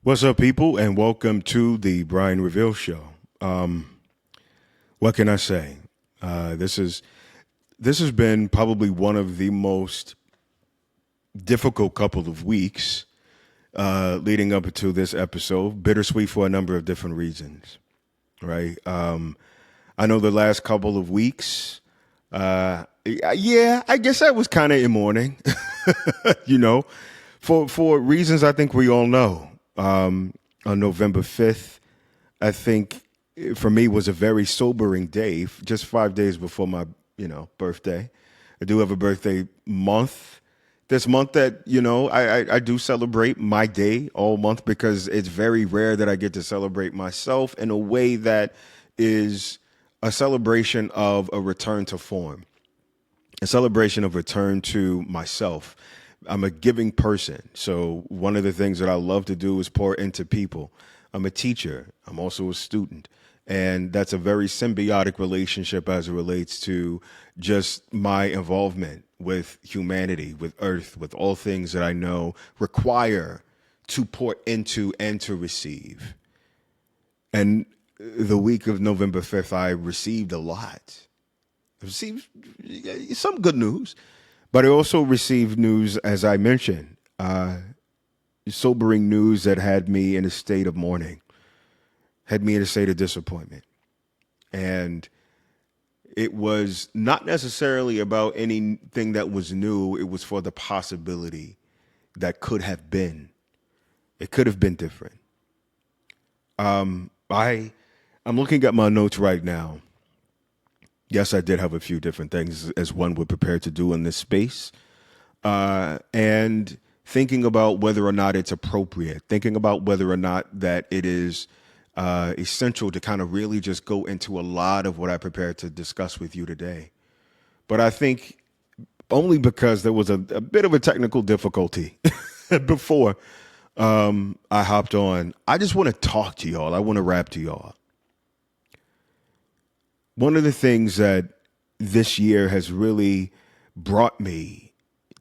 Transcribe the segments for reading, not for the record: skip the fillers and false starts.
What's up, people, and welcome to the Brian Reveal Show. What can I say? This has been probably one of the most difficult couple of weeks leading up to this episode. Bittersweet for a number of different reasons, right? I know the last couple of weeks, yeah, I guess I was kind of in mourning, you know, for reasons I think we all know. On November 5th, I think for me was a very sobering day, just 5 days before my, birthday. I do have a birthday month. This month that, I do celebrate my day all month because it's very rare that I get to celebrate myself in a way that is a celebration of a return to form, a celebration of return to myself. I'm a giving person. So one of the things that I love to do is pour into people. I'm a teacher. I'm also a student. And that's a very symbiotic relationship as it relates to just my involvement with humanity, with earth, with all things that I know require to pour into and to receive. And the week of November 5th, I received a lot. I received some good news, but I also received news, as I mentioned, sobering news that had me in a state of mourning, had me in a state of disappointment. And it was not necessarily about anything that was new, it was for the possibility that could have been. It could have been different. I'm looking at my notes right now. Yes, I did have a few different things as one would prepare to do in this space. And thinking about whether or not it's appropriate, thinking about whether or not that it is essential to kind of really just go into a lot of what I prepared to discuss with you today. But I think only because there was a bit of a technical difficulty before I hopped on, I just want to talk to y'all. I want to rap to y'all. One of the things that this year has really brought me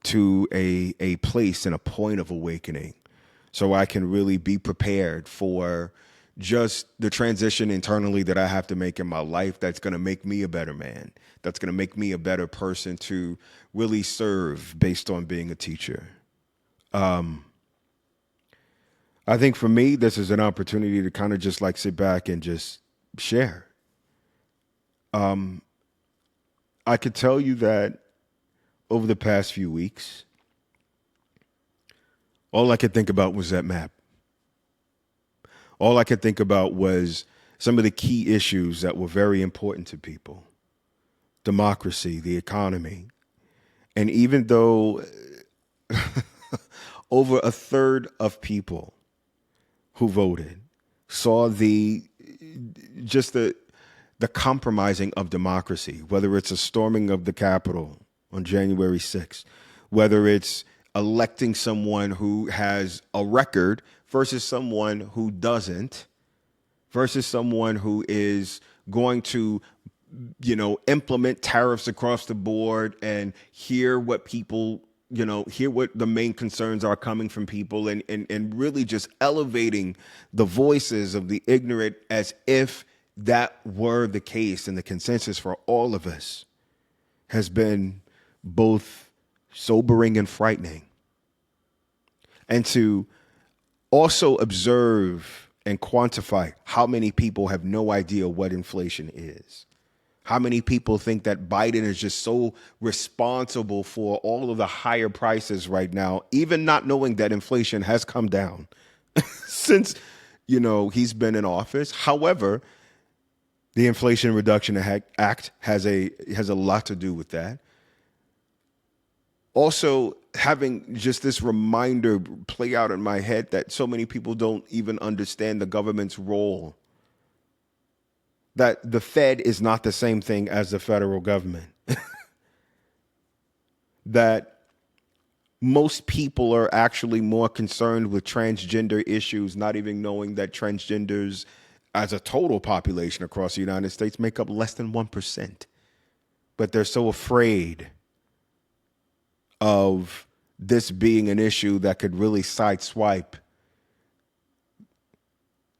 to a place and a point of awakening so I can really be prepared for just the transition internally that I have to make in my life that's going to make me a better man, that's going to make me a better person to really serve based on being a teacher. I think for me, this is an opportunity to kind of just like sit back and just share. I could tell you that over the past few weeks, all I could think about was that map. All I could think about was some of the key issues that were very important to people: democracy, the economy. And even though over a third of people who voted saw just the compromising of democracy, whether it's a storming of the Capitol on January 6th, whether it's electing someone who has a record versus someone who doesn't, versus someone who is going to, implement tariffs across the board and hear what people, hear what the main concerns are coming from people, and really just elevating the voices of the ignorant as if that were the case, and the consensus for all of us has been both sobering and frightening. And to also observe and quantify how many people have no idea what inflation is. How many people think that Biden is just so responsible for all of the higher prices right now, even not knowing that inflation has come down since, he's been in office. However, the Inflation Reduction Act has a lot to do with that. Also, having just this reminder play out in my head that so many people don't even understand the government's role. That the Fed is not the same thing as the federal government. That most people are actually more concerned with transgender issues, not even knowing that transgenders as a total population across the United States make up less than 1%. But they're so afraid of this being an issue that could really sideswipe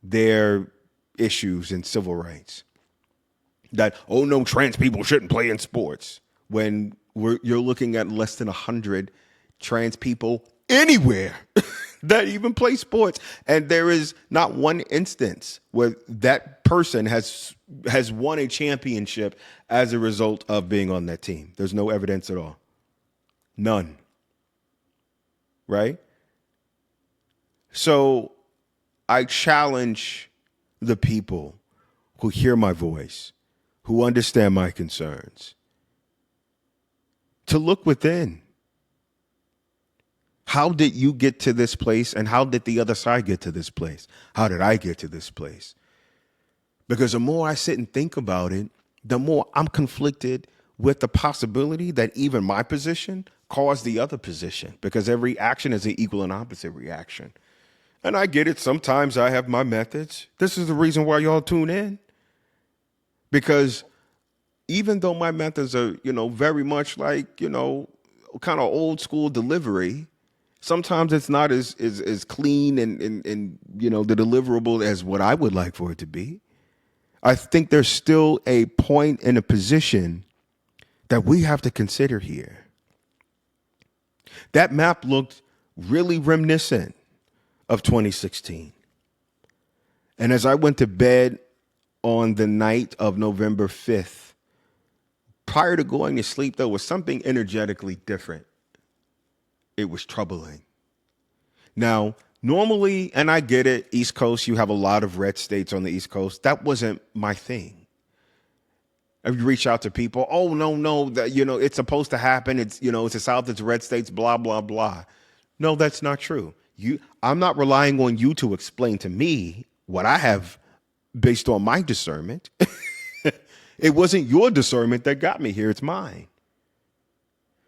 their issues and civil rights. That, oh no, trans people shouldn't play in sports. When you're looking at less than 100 trans people anywhere that even play sports. And there is not one instance where that person has won a championship as a result of being on that team. There's no evidence at all. None. Right? So I challenge the people who hear my voice, who understand my concerns, to look within. How did you get to this place, and how did the other side get to this place? How did I get to this place? Because the more I sit and think about it, the more I'm conflicted with the possibility that even my position caused the other position, because every action is an equal and opposite reaction. And I get it. Sometimes I have my methods. This is the reason why y'all tune in. Because even though my methods are, very much like, kind of old school delivery, sometimes it's not as clean and the deliverable as what I would like for it to be. I think there's still a point and a position that we have to consider here. That map looked really reminiscent of 2016. And as I went to bed on the night of November 5th, prior to going to sleep, there was something energetically different. It was troubling. Now, normally, and I get it, East Coast, you have a lot of red states on the East Coast. That wasn't my thing. If you reach out to people, oh, no, that, it's supposed to happen. It's, it's the South, it's red states, blah, blah, blah. No, that's not true. I'm not relying on you to explain to me what I have based on my discernment. It wasn't your discernment that got me here. It's mine.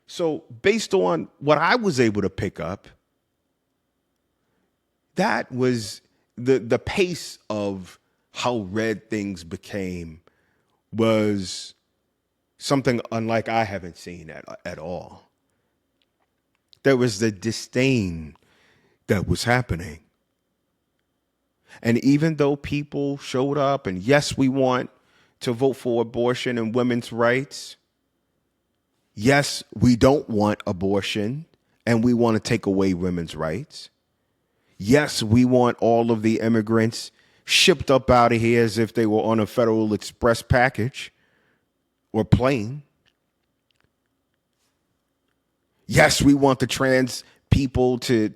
So based on what I was able to pick up, that was the pace of how red things became was something unlike I haven't seen at all. There was the disdain that was happening. And even though people showed up and yes, we want to vote for abortion and women's rights. Yes, we don't want abortion and we want to take away women's rights. Yes, we want all of the immigrants shipped up out of here as if they were on a Federal Express package or plane. Yes, we want the trans people to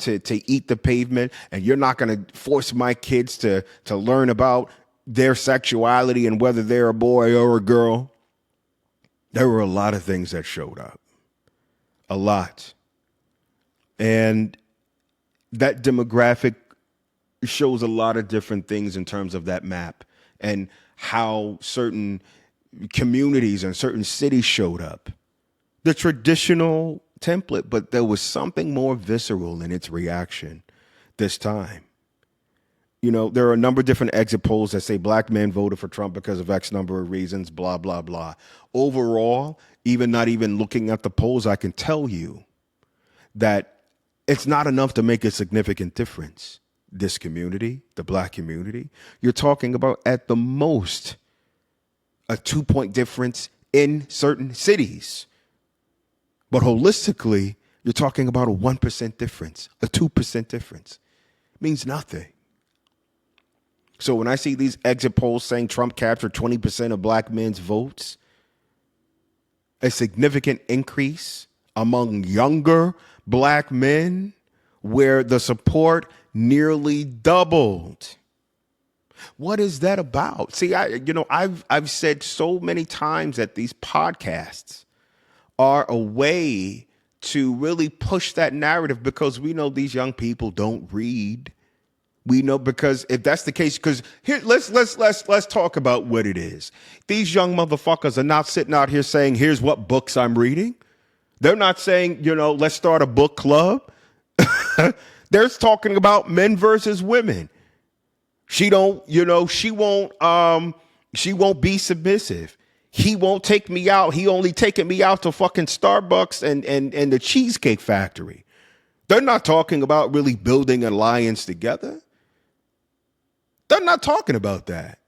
eat the pavement, and you're not going to force my kids to learn about their sexuality and whether they're a boy or a girl. There were a lot of things that showed up. A lot. And that demographic shows a lot of different things in terms of that map and how certain communities and certain cities showed up. The traditional template, but there was something more visceral in its reaction this time. There are a number of different exit polls that say black men voted for Trump because of X number of reasons, blah, blah, blah. Overall, not even looking at the polls, I can tell you that it's not enough to make a significant difference. This community, the black community, you're talking about at the most a 2-point difference in certain cities. But holistically, you're talking about a 1% difference, a 2% difference. It means nothing. So when I see these exit polls saying Trump captured 20% of black men's votes, a significant increase among younger black men where the support nearly doubled. What is that about? See, I've said so many times that these podcasts are a way to really push that narrative because we know these young people don't read. We know, because if that's the case, because here, let's talk about what it is. These young motherfuckers are not sitting out here saying, here's what books I'm reading. They're not saying, let's start a book club. They're talking about men versus women. She won't be submissive. He won't take me out. He only taking me out to fucking Starbucks and the Cheesecake Factory. They're not talking about really building an alliance together. They're not talking about that.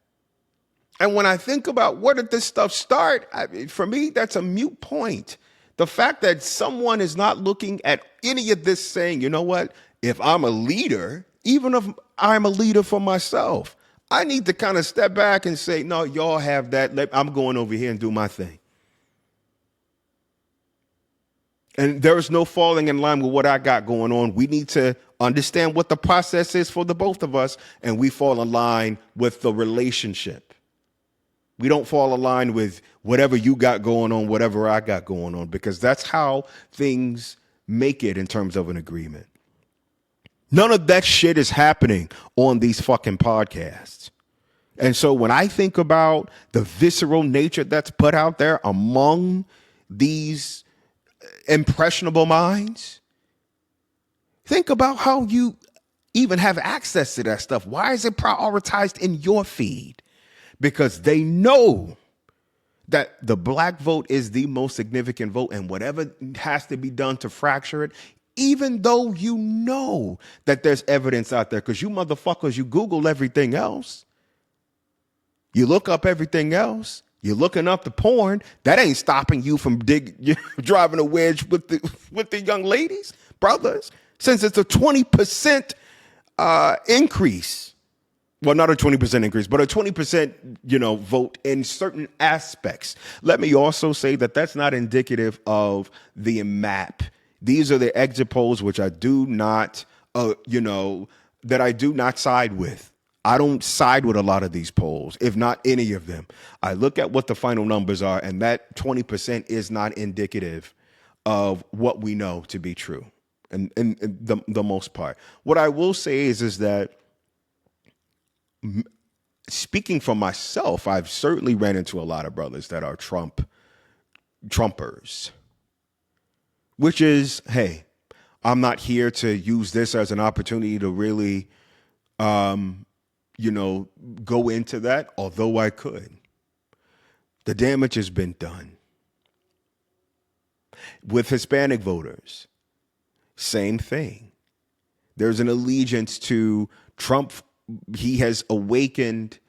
And when I think about where did this stuff start, for me, that's a moot point. The fact that someone is not looking at any of this saying, you know what, if I'm a leader, even if I'm a leader for myself, I need to kind of step back and say, no, y'all have that. I'm going over here and do my thing. And there is no falling in line with what I got going on. We need to understand what the process is for the both of us, and we fall in line with the relationship. We don't fall in line with whatever you got going on, whatever I got going on, because that's how things make it in terms of an agreement. None of that shit is happening on these fucking podcasts. And so when I think about the visceral nature that's put out there among these impressionable minds, think about how you even have access to that stuff. Why is it prioritized in your feed? Because they know that the black vote is the most significant vote, and whatever has to be done to fracture it, even though you know that there's evidence out there, because you motherfuckers, you Google everything else. You look up everything else. You're looking up the porn. That ain't stopping you from driving a wedge with the young ladies, brothers, since it's a 20% increase. Well, not a 20% increase, but a 20%, vote in certain aspects. Let me also say that that's not indicative of the map. These are the exit polls, which I do not, that I do not side with. I don't side with a lot of these polls, if not any of them. I look at what the final numbers are, and that 20% is not indicative of what we know to be true, and the most part. What I will say is that, speaking for myself, I've certainly ran into a lot of brothers that are Trumpers, which is, hey, I'm not here to use this as an opportunity to really, go into that, although I could. The damage has been done. With Hispanic voters, same thing. There's an allegiance to Trump. He has awakened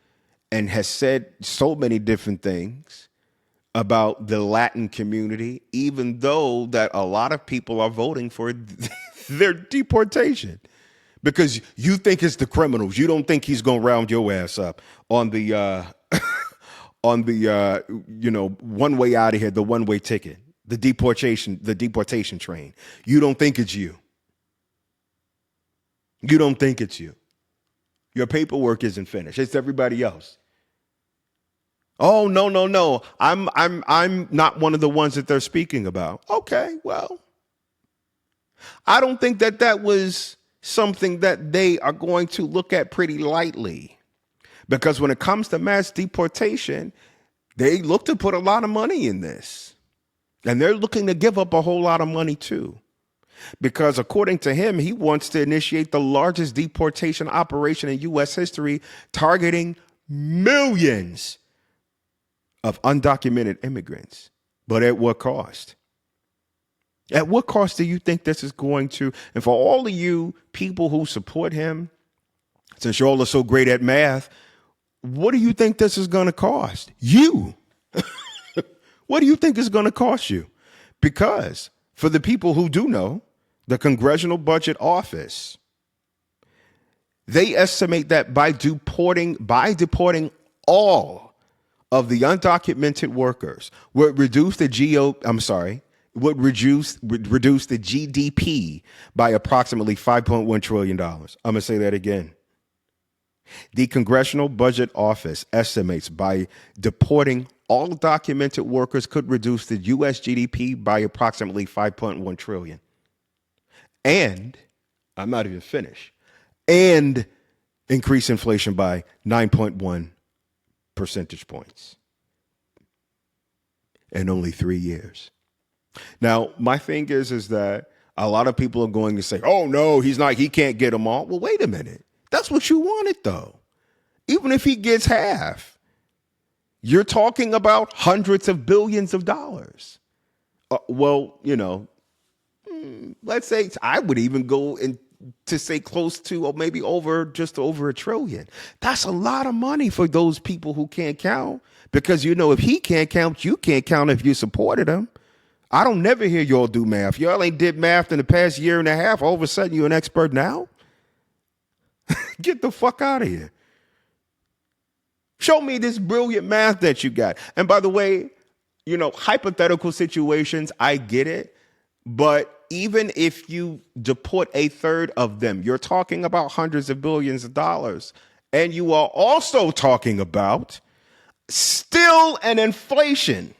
and has said so many different things about the Latin community, even though that a lot of people are voting for their deportation. Because you think it's the criminals. You don't think he's going to round your ass up on the one way out of here, the one-way ticket, the deportation train. You don't think it's you. You don't think it's you. Your paperwork isn't finished. It's everybody else. Oh, no. I'm not one of the ones that they're speaking about. Okay, well, I don't think that was something that they are going to look at pretty lightly, because when it comes to mass deportation, they look to put a lot of money in this, and they're looking to give up a whole lot of money too, because according to him, he wants to initiate the largest deportation operation in U.S. history, targeting millions of undocumented immigrants. But at what cost? At what cost do you think this is going to? And for all of you people who support him, since you all are so great at math, what do you think this is going to cost you? What do you think is going to cost you? Because for the people who do know, the Congressional Budget Office, they estimate that by deporting all of the undocumented workers would reduce the GDP by approximately $5.1 trillion. I'm going to say that again. The Congressional Budget Office estimates by deporting all documented workers could reduce the U.S. GDP by approximately $5.1 trillion. And, I'm not even finished, and increase inflation by 9.1 percentage points in only 3 years. Now, my thing is that a lot of people are going to say, oh, no, he can't get them all. Well, wait a minute. That's what you wanted, though. Even if he gets half, you're talking about hundreds of billions of dollars. Let's say I would even go and to say close to, or maybe just over $1 trillion. That's a lot of money for those people who can't count. Because, if he can't count, you can't count if you supported him. I don't never hear y'all do math. Y'all ain't did math in the past year and a half. All of a sudden, you're an expert now? Get the fuck out of here. Show me this brilliant math that you got. And by the way, hypothetical situations, I get it. But even if you deport a third of them, you're talking about hundreds of billions of dollars. And you are also talking about still an inflation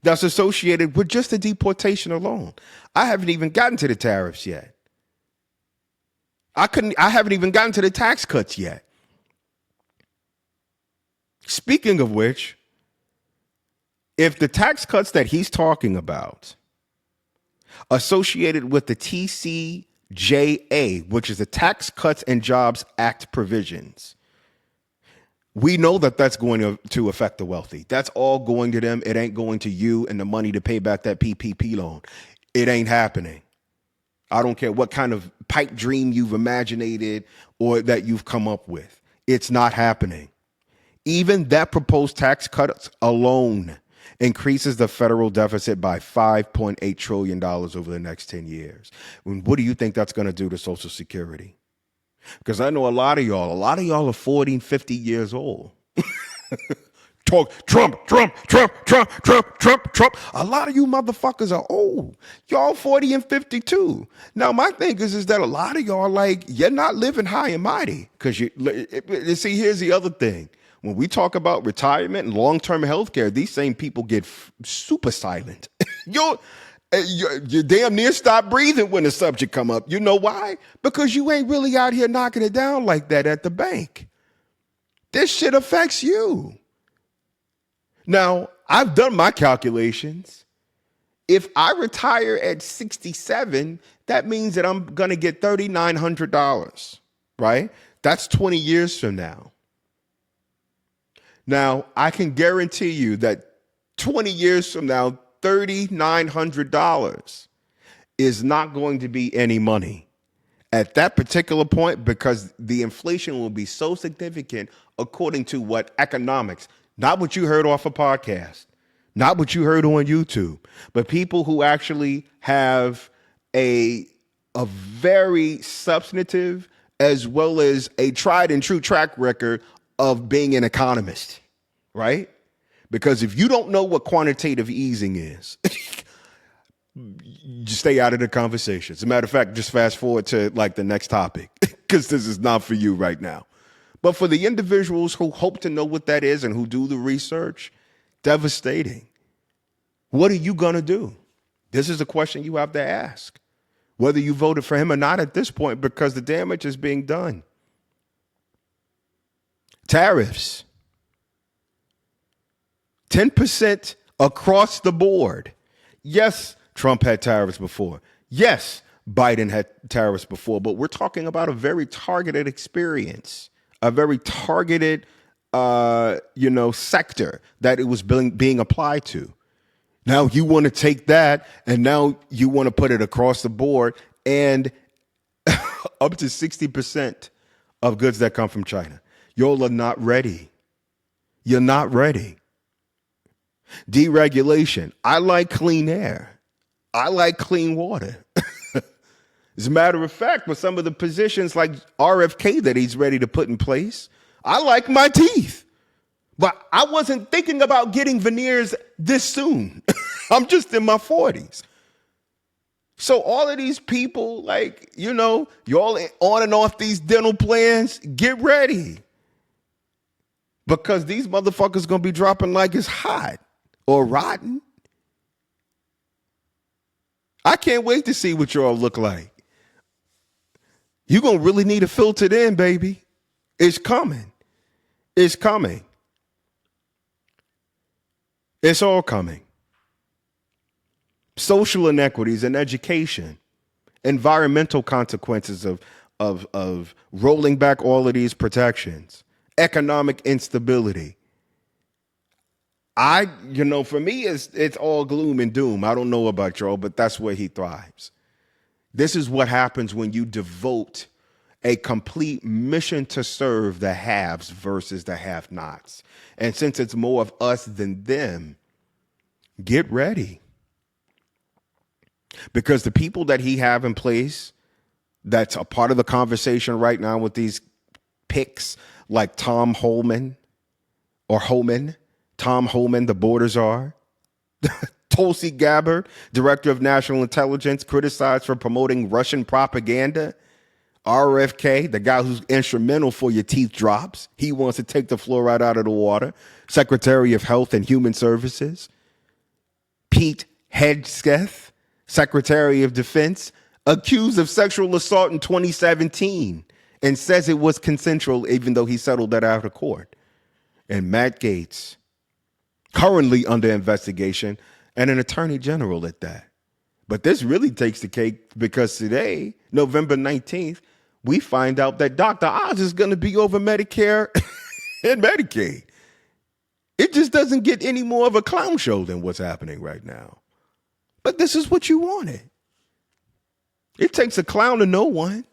that's associated with just the deportation alone. I haven't even gotten to the tariffs yet. I haven't even gotten to the tax cuts yet. Speaking of which, if the tax cuts that he's talking about associated with the TCJA, which is the Tax Cuts and Jobs Act provisions, we know that that's going to affect the wealthy. That's all going to them. It ain't going to you and the money to pay back that PPP loan. It ain't happening. I don't care what kind of pipe dream you've imaginated or that you've come up with. It's not happening. Even that proposed tax cuts alone increases the federal deficit by $5.8 trillion over the next 10 years. What do you think that's going to do to Social Security? Because I know a lot of y'all are 40 and 50 years old. Talk Trump. A lot of you motherfuckers are old. Y'all 40 and 52. Now, my thing is that a lot of y'all, you're not living high and mighty. Because see, here's the other thing. When we talk about retirement and long-term health care, these same people get super silent. You damn near stop breathing when the subject come up. You know why? Because you ain't really out here knocking it down like that at the bank. This shit affects you. Now, I've done my calculations. If I retire at 67, that means that I'm going to get $3,900, right? That's 20 years from now. Now, I can guarantee you that 20 years from now, $3,900 is not going to be any money at that particular point, because the inflation will be so significant according to what economics, not what you heard off a podcast, not what you heard on YouTube, but people who actually have a very substantive as well as a tried and true track record of being an economist, right? Because if you don't know what quantitative easing is, just stay out of the conversation. As a matter of fact, just fast forward to the next topic, because this is not for you right now. But for the individuals who hope to know what that is and who do the research, devastating. What are you going to do? This is a question you have to ask, whether you voted for him or not at this point, because the damage is being done. Tariffs. 10% across the board. Yes, Trump had tariffs before. Yes, Biden had tariffs before, but we're talking about a very targeted experience, a very targeted, sector that it was being applied to. Now you want to take that and now you want to put it across the board, and up to 60% of goods that come from China. Y'all are not ready. You're not ready. Deregulation. I like clean air. I like clean water. As a matter of fact, with some of the positions like RFK that he's ready to put in place, I like my teeth. But I wasn't thinking about getting veneers this soon. I'm just in my 40s. So all of these people, y'all on and off these dental plans, get ready. Because these motherfuckers going to be dropping like it's hot or rotten. I can't wait to see what y'all look like. You're going to really need to filter it in, baby. It's coming. It's coming. It's all coming. Social inequities in education, environmental consequences of rolling back all of these protections, economic instability. For me, it's all gloom and doom. I don't know about y'all, but that's where he thrives. This is what happens when you devote a complete mission to serve the haves versus the have-nots. And since it's more of us than them, get ready. Because the people that he have in place that's a part of the conversation right now with these picks like Tom Homan, the border czar, Tulsi Gabbard, director of national intelligence, criticized for promoting Russian propaganda. RFK, the guy who's instrumental for your teeth drops, he wants to take the fluoride out of the water. Secretary of Health and Human Services. Pete Hegseth, Secretary of Defense, accused of sexual assault in 2017 and says it was consensual, even though he settled that out of court. And Matt Gaetz, currently under investigation, and an attorney general at that. But this really takes the cake because today, November 19th, we find out that Dr. Oz is going to be over Medicare and Medicaid. It just doesn't get any more of a clown show than what's happening right now. But this is what you wanted. It takes a clown to know one,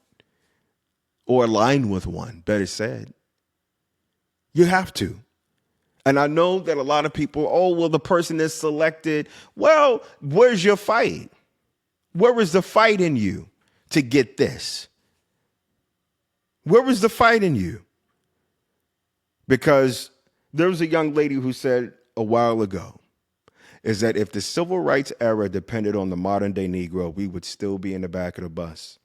or align with one, better said. You have to. And I know that a lot of people, oh, well, the person is selected. Well, where's your fight? Where is the fight in you to get this? Where was the fight in you? Because there was a young lady who said a while ago, is that if the civil rights era depended on the modern day Negro, we would still be in the back of the bus.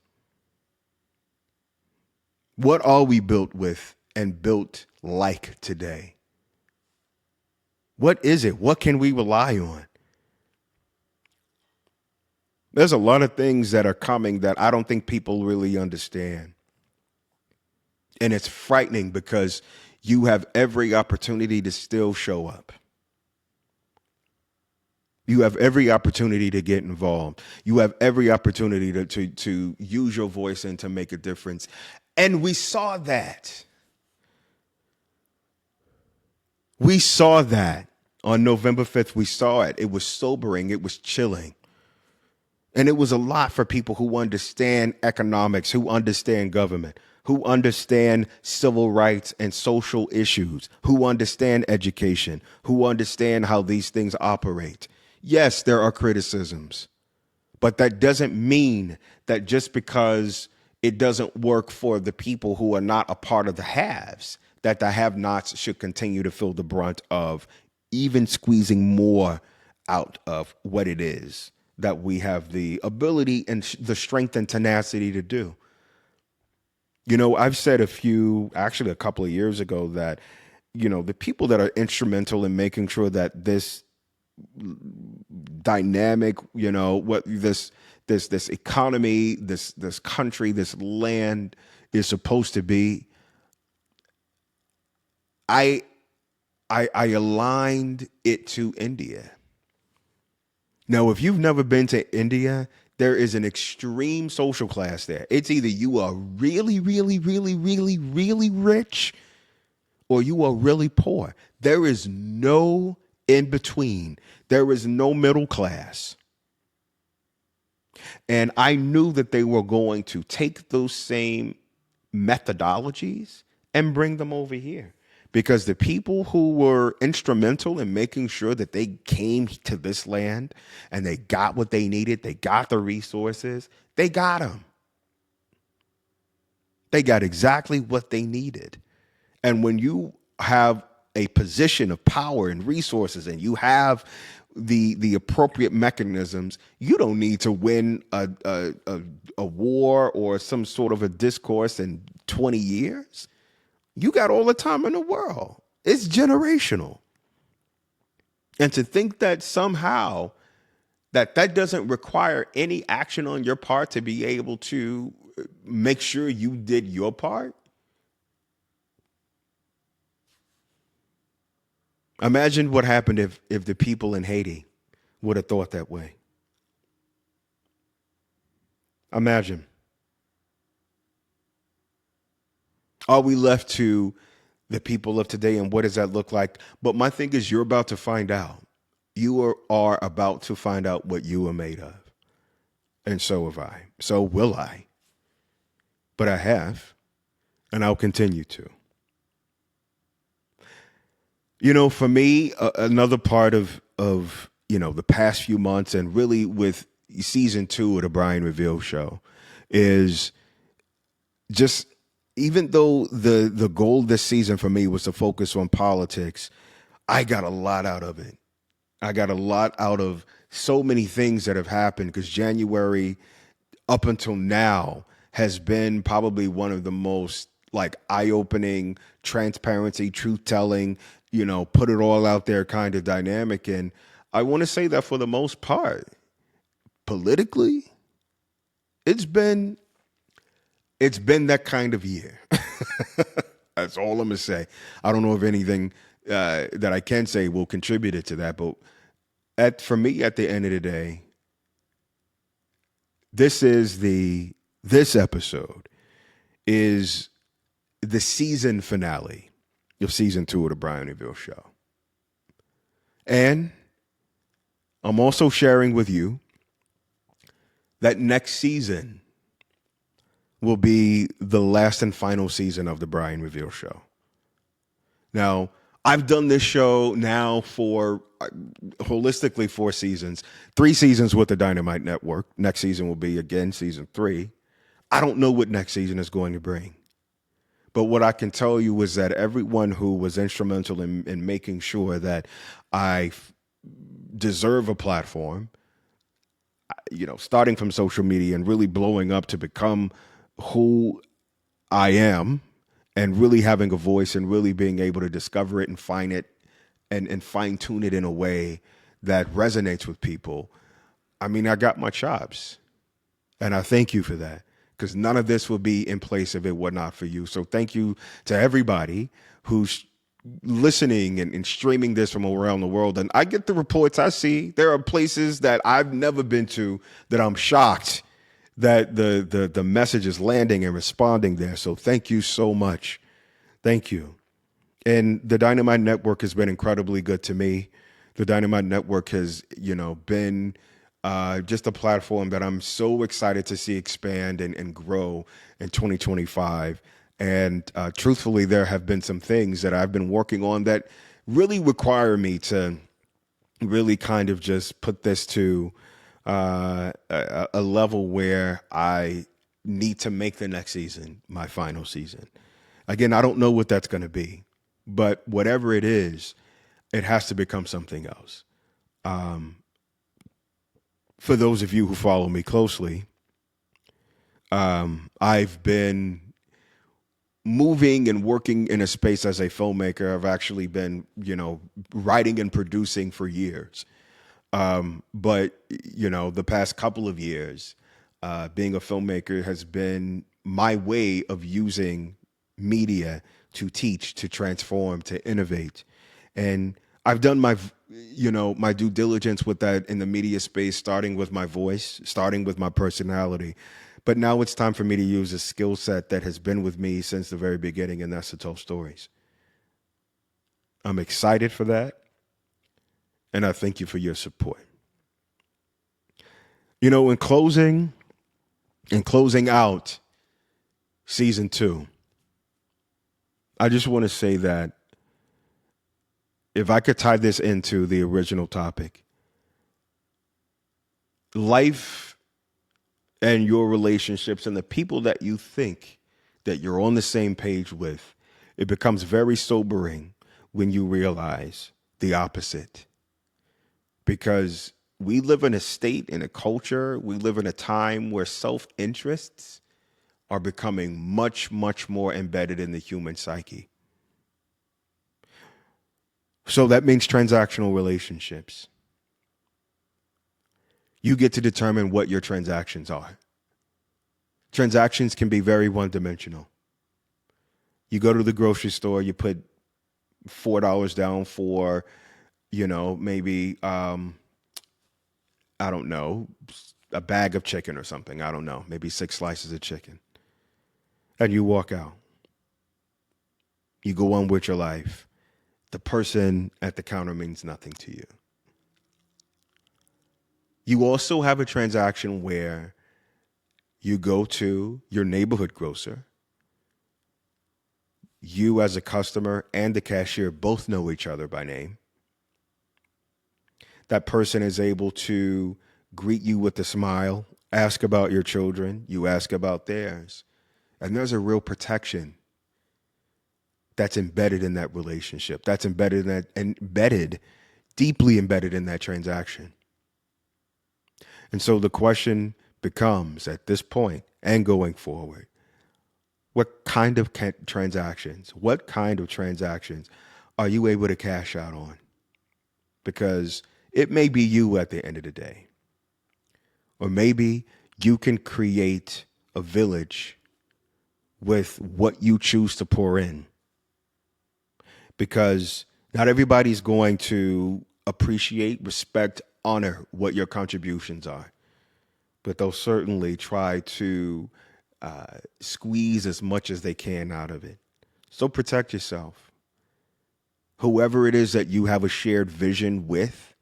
What are we built with and built like today? What is it? What can we rely on? There's a lot of things that are coming that I don't think people really understand. And it's frightening because you have every opportunity to still show up. You have every opportunity to get involved. You have every opportunity to use your voice and to make a difference. And we saw that. We saw that on November 5th. We saw it. It was sobering. It was chilling. And it was a lot for people who understand economics, who understand government, who understand civil rights and social issues, who understand education, who understand how these things operate. Yes, there are criticisms, but that doesn't mean that just because it doesn't work for the people who are not a part of the haves, that the have-nots should continue to feel the brunt of even squeezing more out of what it is that we have the ability and the strength and tenacity to do. You know, I've said a couple of years ago that, you know, the people that are instrumental in making sure that this dynamic, you know, what this economy, this country, this land is supposed to be, I aligned it to India. Now, if you've never been to India, there is an extreme social class there. It's either you are really, really, really, really, really rich or you are really poor. There is no in between. There is no middle class. And I knew that they were going to take those same methodologies and bring them over here. Because the people who were instrumental in making sure that they came to this land and they got what they needed, they got the resources, they got them. They got exactly what they needed. And when you have a position of power and resources and you have the appropriate mechanisms, you don't need to win a war or some sort of a discourse in 20 years. You got all the time in the world. It's generational. And to think that somehow that doesn't require any action on your part to be able to make sure you did your part. Imagine what happened if the people in Haiti would have thought that way. Imagine. Are we left to the people of today, and what does that look like? But my thing is, you're about to find out. You are about to find out what you are made of. and so have I. So will I. But I have, and I'll continue to. For me, another part of the past few months, and really with season 2 of the Brian Reveal Show, is just, even though the goal this season for me was to focus on politics, I got a lot out of it. I got a lot out of so many things that have happened, because January up until now has been probably one of the most eye-opening, transparency, truth-telling, put it all out there kind of dynamic. And I want to say that for the most part, politically, it's been that kind of year. That's all I'm gonna say. I don't know if anything that I can say will contribute to that, but for me, at the end of the day, this episode is the season finale of season 2 of the Brian Reveal Show. And I'm also sharing with you that next season will be the last and final season of the Brian Reveal Show. Now, I've done this show now for holistically 4 seasons, 3 seasons with the Dynamite Network. Next season will be again season 3. I don't know what next season is going to bring. But what I can tell you is that everyone who was instrumental in making sure that I deserve a platform, starting from social media and really blowing up to become who I am, and really having a voice and really being able to discover it and find it and fine tune it in a way that resonates with people. I mean, I got my chops, and I thank you for that, because none of this would be in place if it were not for you. So thank you to everybody who's listening and streaming this from around the world. And I get the reports I see. There are places that I've never been to that I'm shocked that the message is landing and responding there. So thank you so much. Thank you. And the Dynamite Network has been incredibly good to me. The Dynamite Network has, been just a platform that I'm so excited to see expand and grow in 2025. And truthfully, there have been some things that I've been working on that really require me to really kind of just put this to a level where I need to make the next season my final season. Again, I don't know what that's going to be, but whatever it is, it has to become something else. For those of you who follow me closely, I've been moving and working in a space as a filmmaker. I've actually been, writing and producing for years. But the past couple of years, being a filmmaker has been my way of using media to teach, to transform, to innovate. And I've done my due diligence with that in the media space, starting with my voice, starting with my personality. But now it's time for me to use a skill set that has been with me since the very beginning, and that's to tell stories. I'm excited for that, and I thank you for your support. In closing out season 2, I just want to say that if I could tie this into the original topic, life and your relationships and the people that you think that you're on the same page with, it becomes very sobering when you realize the opposite. Because we live in a state, in a culture, we live in a time where self-interests are becoming much, much more embedded in the human psyche. So that means transactional relationships. You get to determine what your transactions are. Transactions can be very one-dimensional. You go to the grocery store, you put $4 down for, maybe, I don't know, a bag of chicken or something. I don't know, maybe 6 slices of chicken. And you walk out. You go on with your life. The person at the counter means nothing to you. You also have a transaction where You go to your neighborhood grocer. You as a customer and the cashier both know each other by name. That person is able to greet you with a smile, ask about your children, you ask about theirs. And there's a real protection that's embedded in that relationship. That's deeply embedded in that transaction. And so the question becomes at this point and going forward, what kind of transactions are you able to cash out on? Because it may be you at the end of the day. Or maybe you can create a village with what you choose to pour in. Because not everybody's going to appreciate, respect, honor what your contributions are. But they'll certainly try to squeeze as much as they can out of it. So protect yourself. Whoever it is that you have a shared vision with,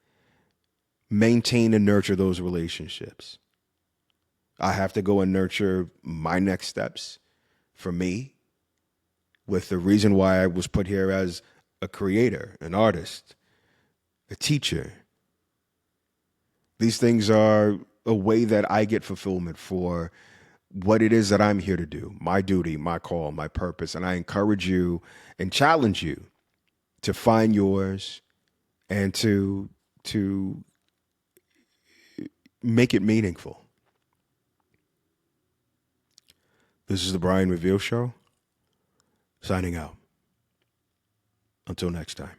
maintain and nurture those relationships. I have to go and nurture my next steps for me with the reason why I was put here as a creator, an artist, a teacher. These things are a way that I get fulfillment for what it is that I'm here to do, my duty, my call, my purpose. And I encourage you and challenge you to find yours and to make it meaningful. This is the Brian Reveal Show, signing out. Until next time.